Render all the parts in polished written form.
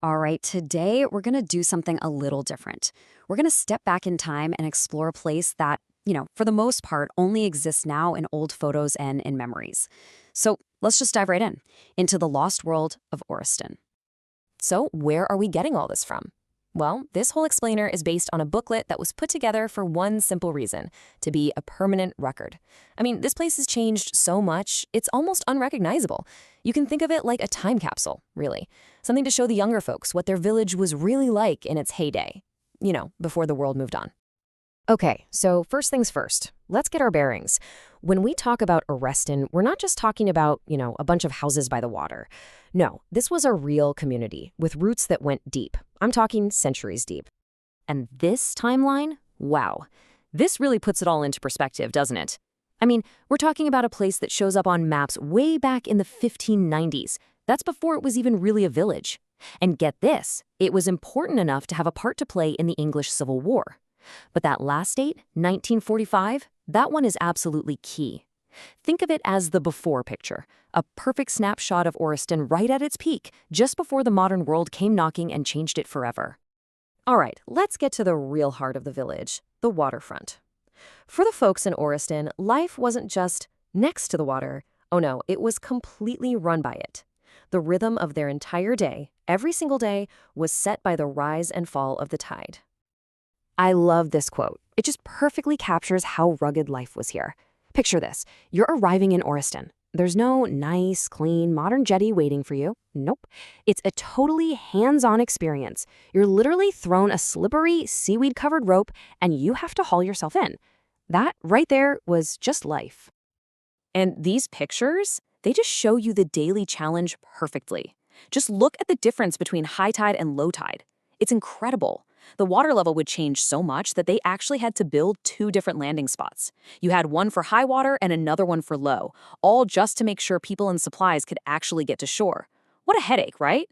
All right, today we're going to do something a little different. We're going to step back in time and explore a place that, for the most part, only exists now in old photos and in memories. So let's just dive right in into the lost world of Oreston. So, where are we getting all this from? Well, this whole explainer is based on a booklet that was put together for one simple reason: to be a permanent record. I mean, this place has changed so much, it's almost unrecognizable. You can think of it like a time capsule, really. Something to show the younger folks what their village was really like in its heyday. Before the world moved on. Okay, so first things first, let's get our bearings. When we talk about Oreston, we're not just talking about, a bunch of houses by the water. No, this was a real community with roots that went deep. I'm talking centuries deep. And this timeline? Wow. This really puts it all into perspective, doesn't it? I mean, we're talking about a place that shows up on maps way back in the 1590s. That's before it was even really a village. And get this, it was important enough to have a part to play in the English Civil War. But that last date, 1945, that one is absolutely key. Think of it as the before picture, a perfect snapshot of Oreston right at its peak, just before the modern world came knocking and changed it forever. All right, let's get to the real heart of the village, the waterfront. For the folks in Oreston, life wasn't just next to the water. Oh no, it was completely run by it. The rhythm of their entire day, every single day, was set by the rise and fall of the tide. I love this quote. It just perfectly captures how rugged life was here. Picture this. You're arriving in Oreston. There's no nice, clean, modern jetty waiting for you. Nope. It's a totally hands-on experience. You're literally thrown a slippery, seaweed-covered rope, and you have to haul yourself in. That right there was just life. And these pictures, they just show you the daily challenge perfectly. Just look at the difference between high tide and low tide. It's incredible. The water level would change so much that they actually had to build two different landing spots. You had one for high water and another one for low, all just to make sure people and supplies could actually get to shore. What a headache, right?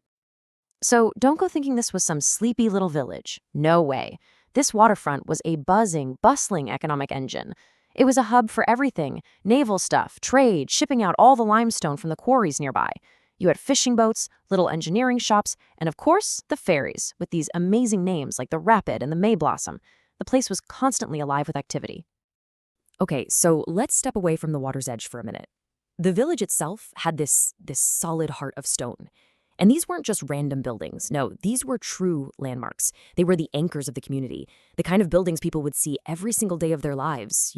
So don't go thinking this was some sleepy little village. No way. This waterfront was a buzzing, bustling economic engine. It was a hub for everything: naval stuff, trade, shipping out all the limestone from the quarries nearby. You had fishing boats, little engineering shops, and of course, the ferries, with these amazing names like the Rapid and the May Blossom. The place was constantly alive with activity. Okay, so let's step away from the water's edge for a minute. The village itself had this solid heart of stone. And these weren't just random buildings. No, these were true landmarks. They were the anchors of the community, the kind of buildings people would see every single day of their lives.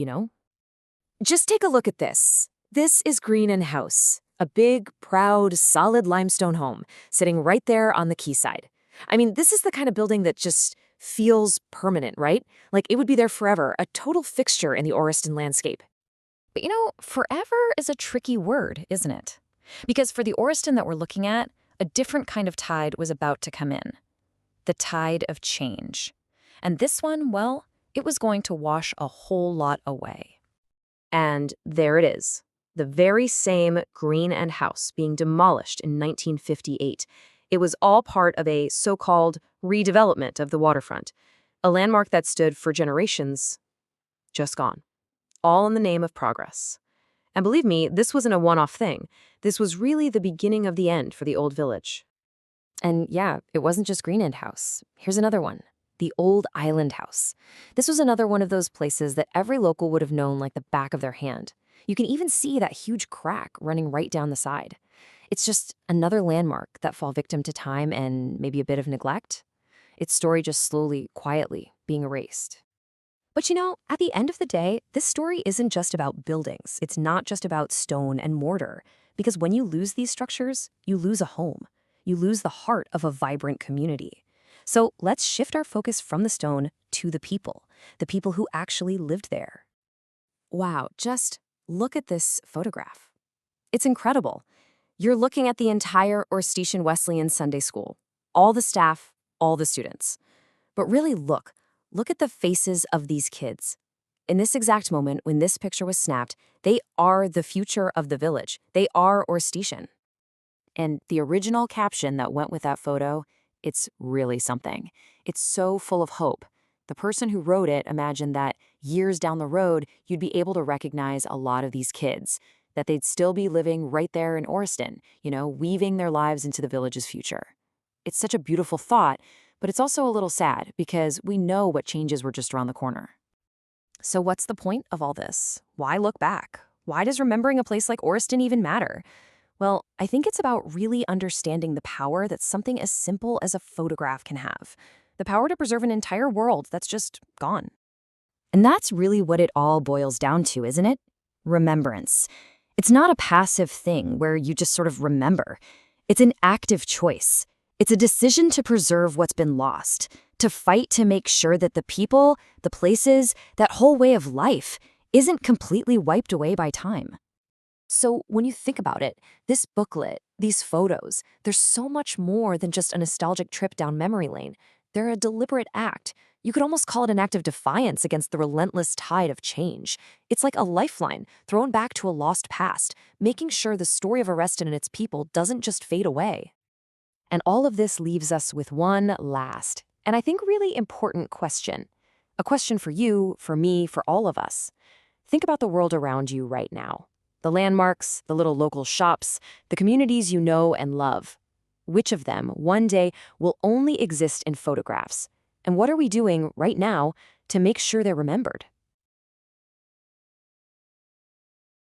Just take a look at this. This is Green and House. A big, proud, solid limestone home sitting right there on the quayside. I mean, this is the kind of building that just feels permanent, right? Like it would be there forever, a total fixture in the Oreston landscape. But forever is a tricky word, isn't it? Because for the Oreston that we're looking at, a different kind of tide was about to come in. The tide of change. And this one, well, it was going to wash a whole lot away. And there it is. The very same Green and House being demolished in 1958. It was all part of a so-called redevelopment of the waterfront, a landmark that stood for generations, just gone. All in the name of progress. And believe me, this wasn't a one-off thing. This was really the beginning of the end for the old village. And yeah, it wasn't just Green and House. Here's another one. The Old Island House. This was another one of those places that every local would have known like the back of their hand. You can even see that huge crack running right down the side. It's just another landmark that fell victim to time and maybe a bit of neglect. Its story just slowly, quietly being erased. But at the end of the day, this story isn't just about buildings. It's not just about stone and mortar. Because when you lose these structures, you lose a home. You lose the heart of a vibrant community. So let's shift our focus from the stone to the people who actually lived there. Wow, just look at this photograph. It's incredible. You're looking at the entire Oreston Wesleyan Sunday School, all the staff, all the students. But really look at the faces of these kids. In this exact moment, when this picture was snapped, they are the future of the village. They are Oreston. And the original caption that went with that photo, it's really something. It's so full of hope. The person who wrote it imagined that years down the road, you'd be able to recognize a lot of these kids, that they'd still be living right there in Oreston, weaving their lives into the village's future. It's such a beautiful thought, but it's also a little sad because we know what changes were just around the corner. So what's the point of all this? Why look back? Why does remembering a place like Oreston even matter? Well, I think it's about really understanding the power that something as simple as a photograph can have. The power to preserve an entire world that's just gone. And that's really what it all boils down to, isn't it? Remembrance. It's not a passive thing where you just sort of remember. It's an active choice. It's a decision to preserve what's been lost, to fight to make sure that the people, the places, that whole way of life isn't completely wiped away by time. So when you think about it, this booklet, these photos, there's so much more than just a nostalgic trip down memory lane. They're a deliberate act. You could almost call it an act of defiance against the relentless tide of change. It's like a lifeline thrown back to a lost past, making sure the story of Oreston and its people doesn't just fade away. And all of this leaves us with one last, and I think really important question. A question for you, for me, for all of us. Think about the world around you right now. The landmarks, the little local shops, the communities you know and love. Which of them, one day, will only exist in photographs? And what are we doing right now to make sure they're remembered?